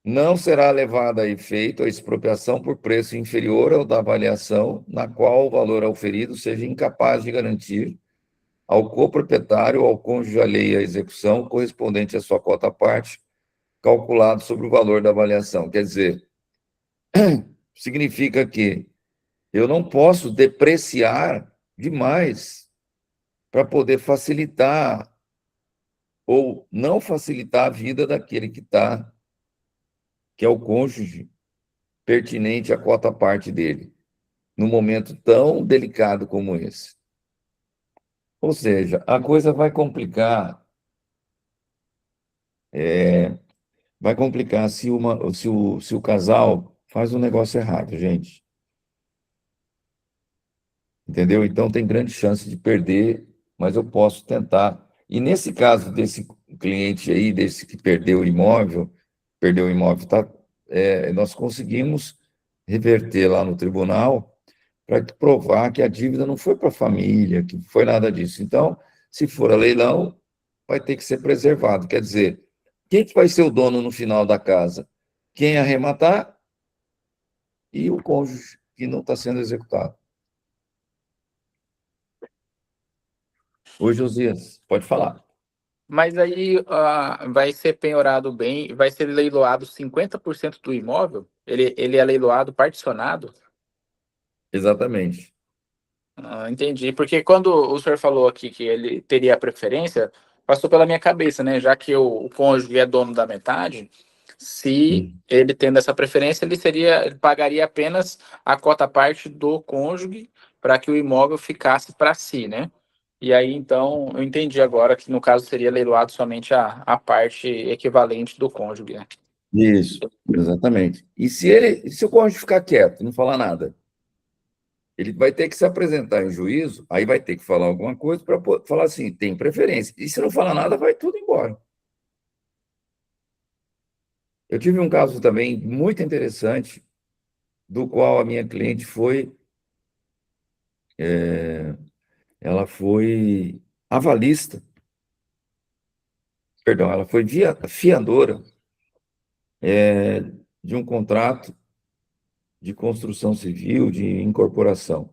Não será levada a efeito a expropriação por preço inferior ao da avaliação, na qual o valor auferido seja incapaz de garantir ao coproprietário ou ao cônjuge alheio à execução correspondente à sua cota-parte, calculado sobre o valor da avaliação. Quer dizer, significa que eu não posso depreciar demais para poder facilitar ou não facilitar a vida daquele que é o cônjuge pertinente à cota-parte dele, num momento tão delicado como esse. Ou seja, a coisa vai complicar, se o casal faz um negócio errado, gente. Entendeu? Então tem grande chance de perder, mas eu posso tentar. E nesse caso desse cliente aí, desse que perdeu o imóvel, tá, nós conseguimos reverter lá no tribunal para provar que a dívida não foi para a família, que foi nada disso. Então, se for a leilão, vai ter que ser preservado. Quer dizer, quem que vai ser o dono no final da casa? Quem arrematar e o cônjuge que não está sendo executado. Oi, Josias, pode falar. Mas aí vai ser penhorado o bem, vai ser leiloado 50% do imóvel? Ele é leiloado particionado? Exatamente. Entendi. Porque quando o senhor falou aqui que ele teria a preferência, passou pela minha cabeça, né? Já que o cônjuge é dono da metade, se ele tendo essa preferência, ele pagaria apenas a cota-parte do cônjuge para que o imóvel ficasse para si, né? E aí, então, eu entendi agora que, no caso, seria leiloado somente a parte equivalente do cônjuge, né? Isso, exatamente. E se o cônjuge ficar quieto, não falar nada, ele vai ter que se apresentar em juízo, aí vai ter que falar alguma coisa para falar assim, tem preferência. E se não falar nada, vai tudo embora. Eu tive um caso também muito interessante, do qual a minha cliente ela foi avalista, perdão, ela foi fiadora de um contrato de construção civil, de incorporação.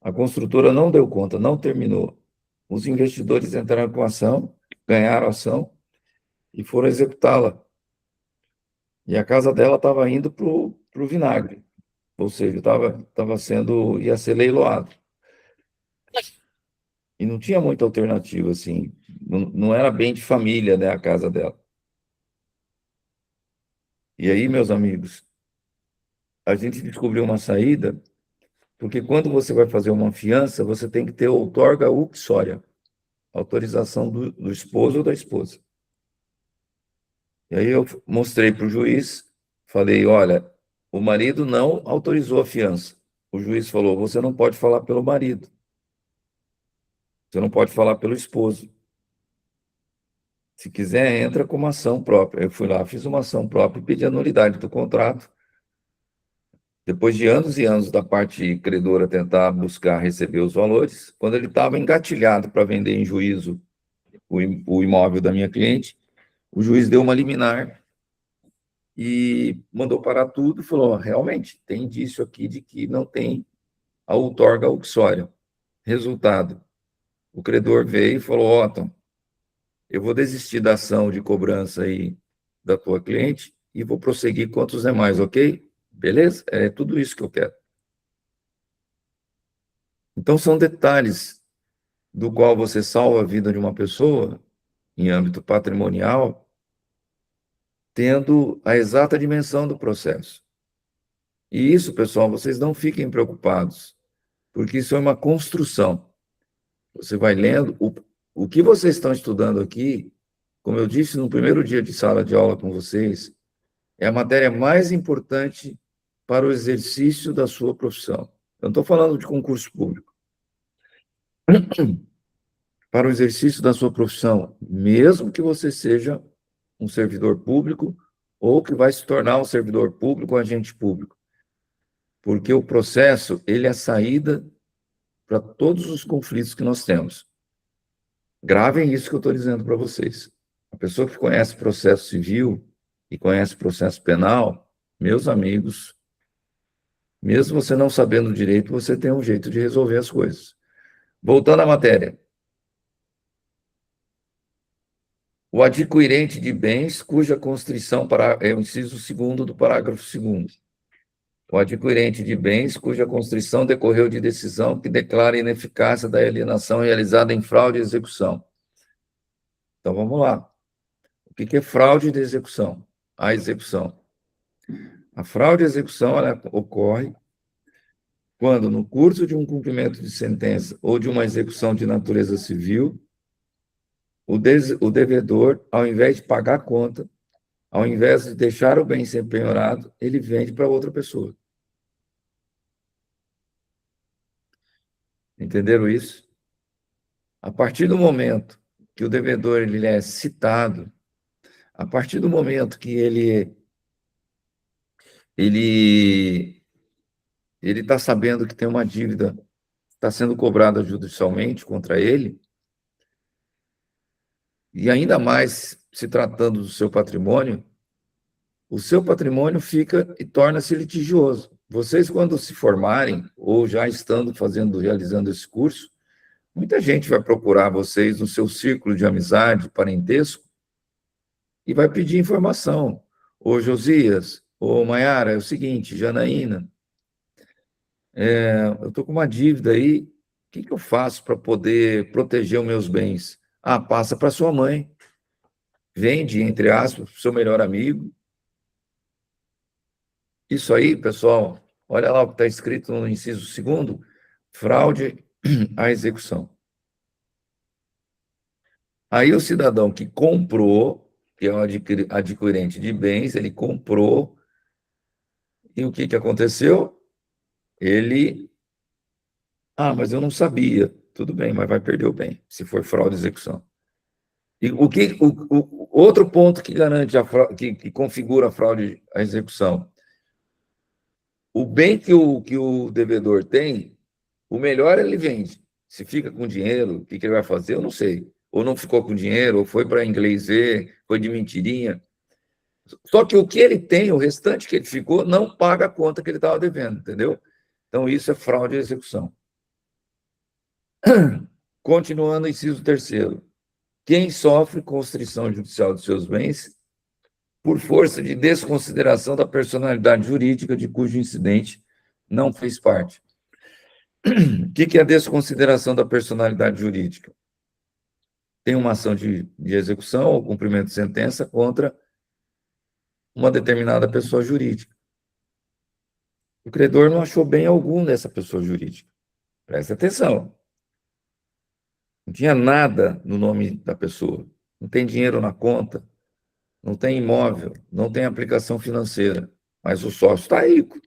A construtora não deu conta, não terminou. Os investidores entraram com a ação, ganharam a ação e foram executá-la. E a casa dela estava indo para o vinagre, ou seja, ia ser leiloado. E não tinha muita alternativa, assim, não era bem de família, né, a casa dela. E aí, meus amigos, a gente descobriu uma saída, porque quando você vai fazer uma fiança, você tem que ter outorga uxória, autorização do esposo ou da esposa. E aí eu mostrei para o juiz, falei, olha, o marido não autorizou a fiança. O juiz falou, você não pode falar pelo marido. Você não pode falar pelo esposo. Se quiser, entra com uma ação própria. Eu fui lá, fiz uma ação própria e pedi a nulidade do contrato. Depois de anos e anos da parte credora tentar buscar receber os valores, quando ele estava engatilhado para vender em juízo o imóvel da minha cliente, o juiz deu uma liminar e mandou parar tudo e falou, realmente, tem indício aqui de que não tem a outorga uxória. Resultado, o credor veio e falou, Otton, eu vou desistir da ação de cobrança aí da tua cliente e vou prosseguir contra os demais, ok? Beleza? É tudo isso que eu quero. Então, são detalhes do qual você salva a vida de uma pessoa em âmbito patrimonial, tendo a exata dimensão do processo. E isso, pessoal, vocês não fiquem preocupados, porque isso é uma construção. Você vai lendo, o que vocês estão estudando aqui, como eu disse no primeiro dia de sala de aula com vocês, é a matéria mais importante para o exercício da sua profissão. Eu não estou falando de concurso público. Para o exercício da sua profissão, mesmo que você seja um servidor público ou que vai se tornar um servidor público ou agente público. Porque o processo, ele é a saída para todos os conflitos que nós temos. Gravem isso que eu estou dizendo para vocês. A pessoa que conhece processo civil e conhece processo penal, meus amigos, mesmo você não sabendo direito, você tem um jeito de resolver as coisas. Voltando à matéria. O adquirente de bens cuja constrição é o inciso 2º do parágrafo 2º. O adquirente de bens cuja constrição decorreu de decisão que declara ineficácia da alienação realizada em fraude e execução. Então, vamos lá. O que é fraude de execução? A execução. A fraude de execução ela ocorre quando, no curso de um cumprimento de sentença ou de uma execução de natureza civil, o devedor, ao invés de pagar a conta, ao invés de deixar o bem ser penhorado, ele vende para outra pessoa. Entenderam isso? A partir do momento que o devedor ele é citado, a partir do momento que ele está sabendo que tem uma dívida que está sendo cobrada judicialmente contra ele, e ainda mais se tratando do seu patrimônio, o seu patrimônio fica e torna-se litigioso. Vocês, quando se formarem, ou já estando realizando esse curso, muita gente vai procurar vocês no seu círculo de amizade, parentesco, e vai pedir informação. Ô Josias, ô Maiara, é o seguinte, Janaína, eu estou com uma dívida aí, o que eu faço para poder proteger os meus bens? Ah, passa para sua mãe. Vende, entre aspas, para o seu melhor amigo. Isso aí, pessoal, olha lá o que está escrito no inciso 2º, fraude à execução. Aí o cidadão que comprou, que é o adquirente de bens, ele comprou, e o que aconteceu? Ele... Ah, mas eu não sabia. Tudo bem, mas vai perder o bem, se for fraude à execução. E o outro ponto que garante, que configura a fraude à execução, o bem que o devedor tem, o melhor ele vende. Se fica com dinheiro, o que ele vai fazer, eu não sei. Ou não ficou com dinheiro, ou foi para inglês ver, foi de mentirinha. Só que o que ele tem, o restante que ele ficou, não paga a conta que ele estava devendo, entendeu? Então, isso é fraude à execução. Continuando, inciso 3º. Quem sofre constrição judicial de seus bens por força de desconsideração da personalidade jurídica de cujo incidente não fez parte. O que é a desconsideração da personalidade jurídica? Tem uma ação de execução ou cumprimento de sentença contra uma determinada pessoa jurídica. O credor não achou bem algum dessa pessoa jurídica. Presta atenção. Não tinha nada no nome da pessoa. Não tem dinheiro na conta, não tem imóvel, não tem aplicação financeira. Mas o sócio está rico.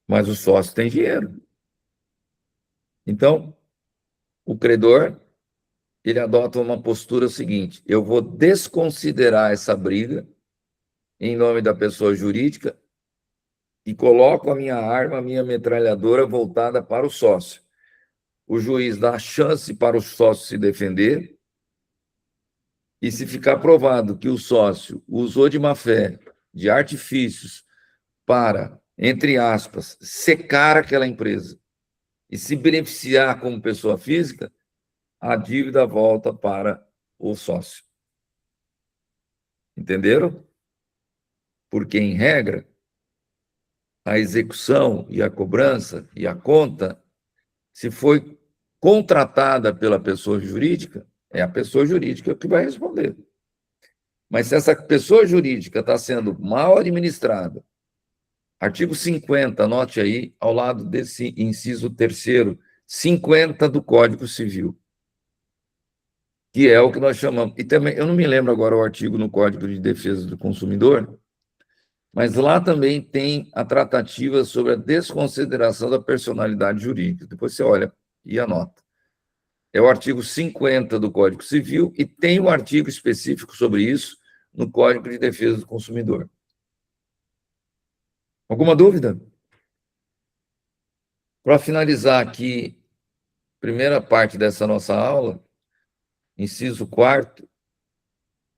Mas o sócio tem dinheiro. Então, o credor, ele adota uma postura seguinte: eu vou desconsiderar essa briga em nome da pessoa jurídica e coloco a minha arma, a minha metralhadora voltada para o sócio. O juiz dá chance para o sócio se defender e, se ficar provado que o sócio usou de má-fé, de artifícios para, entre aspas, secar aquela empresa e se beneficiar como pessoa física, a dívida volta para o sócio. Entenderam? Porque, em regra, a execução e a cobrança e a conta, se foi contratada pela pessoa jurídica, é a pessoa jurídica que vai responder. Mas se essa pessoa jurídica está sendo mal administrada, artigo 50, anote aí, ao lado desse inciso 3º, 50 do Código Civil, que é o que nós chamamos, e também, eu não me lembro agora o artigo no Código de Defesa do Consumidor, Mas lá também tem a tratativa sobre a desconsideração da personalidade jurídica. Depois você olha e anota. É o artigo 50 do Código Civil e tem um artigo específico sobre isso no Código de Defesa do Consumidor. Alguma dúvida? Para finalizar aqui, primeira parte dessa nossa aula, inciso 4º,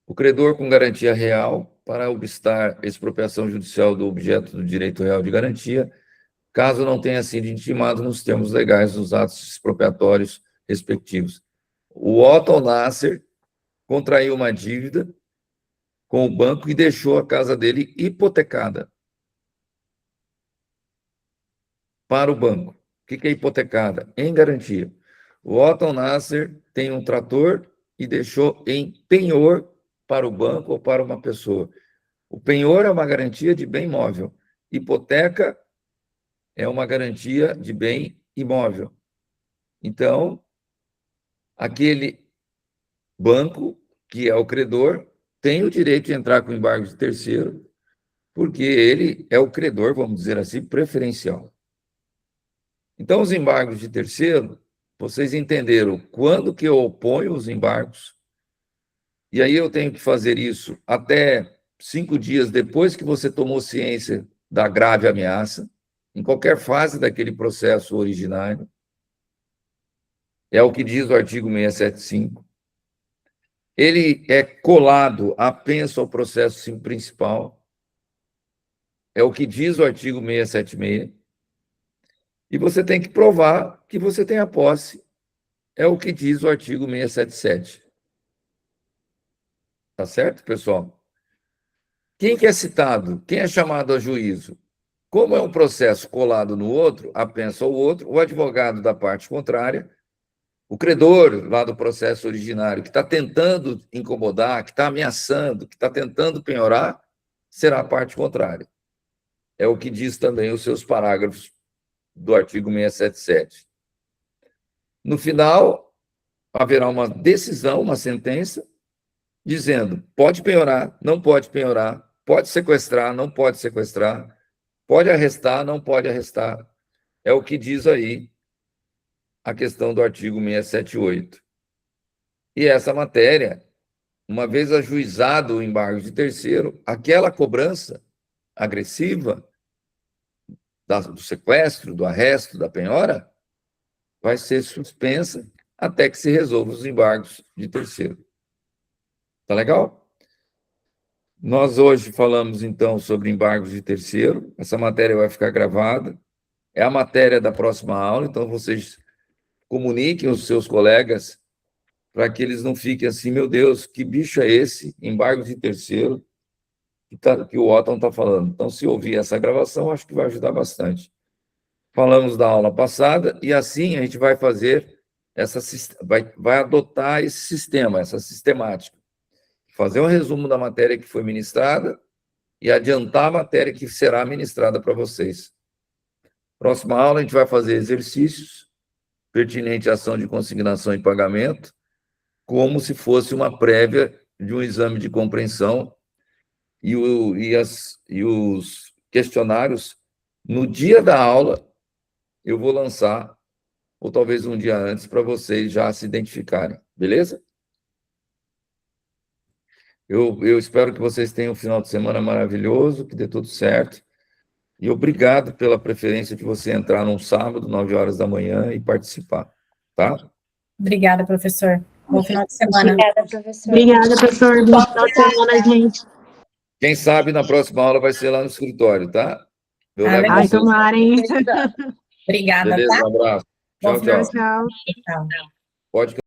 o credor com garantia real para obstar expropriação judicial do objeto do direito real de garantia, caso não tenha sido intimado nos termos legais dos atos expropriatórios respectivos. O Otton Nasser contraiu uma dívida com o banco e deixou a casa dele hipotecada para o banco. O que é hipotecada? Em garantia. O Otton Nasser tem um trator e deixou em penhor para o banco ou para uma pessoa. O penhor é uma garantia de bem móvel. Hipoteca é uma garantia de bem imóvel. Então, aquele banco, que é o credor, tem o direito de entrar com embargo de terceiro, porque ele é o credor, vamos dizer assim, preferencial. Então, os embargos de terceiro, vocês entenderam quando que eu oponho os embargos, e aí eu tenho que fazer isso até 5 dias depois que você tomou ciência da grave ameaça, em qualquer fase daquele processo originário. É o que diz o artigo 675. Ele é colado apenso ao processo principal. É o que diz o artigo 676. E você tem que provar que você tem a posse. É o que diz o artigo 677. Tá certo, pessoal? Quem que é citado? Quem é chamado a juízo? Como é um processo colado no outro, apenso ao outro, o advogado da parte contrária, o credor lá do processo originário, que está tentando incomodar, que está ameaçando, que está tentando penhorar, será a parte contrária. É o que diz também os seus parágrafos do artigo 677. No final, haverá uma decisão, uma sentença, dizendo pode penhorar, não pode penhorar, pode sequestrar, não pode sequestrar, pode arrestar, não pode arrestar. É o que diz aí a questão do artigo 678. E essa matéria, uma vez ajuizado o embargo de terceiro, aquela cobrança agressiva do sequestro, do arresto, da penhora, vai ser suspensa até que se resolvam os embargos de terceiro. Tá legal? Nós hoje falamos, então, sobre embargos de terceiro. Essa matéria vai ficar gravada. É a matéria da próxima aula, então vocês comuniquem os seus colegas para que eles não fiquem assim, meu Deus, que bicho é esse? Embargo de terceiro que o Otton está falando. Então, se ouvir essa gravação, acho que vai ajudar bastante. Falamos da aula passada e assim a gente vai fazer vai adotar esse sistema, essa sistemática. Fazer um resumo da matéria que foi ministrada e adiantar a matéria que será ministrada para vocês. Próxima aula, a gente vai fazer exercícios pertinentes à ação de consignação e pagamento, como se fosse uma prévia de um exame de compreensão e os questionários, no dia da aula, eu vou lançar, ou talvez um dia antes, para vocês já se identificarem, beleza? Eu espero que vocês tenham um final de semana maravilhoso, que dê tudo certo. E obrigado pela preferência de você entrar num sábado, 9 horas da manhã, e participar, tá? Obrigada, professor. Bom final de semana. Obrigada, professor. Obrigada, professor. Bom final de semana, gente. Quem sabe na próxima aula vai ser lá no escritório, tá? Eu levo legal. Ai, vocês. tomara, hein? Obrigada, Beleza, tá? um abraço. Bom Tchau, final tchau. Tchau. Tchau. Pode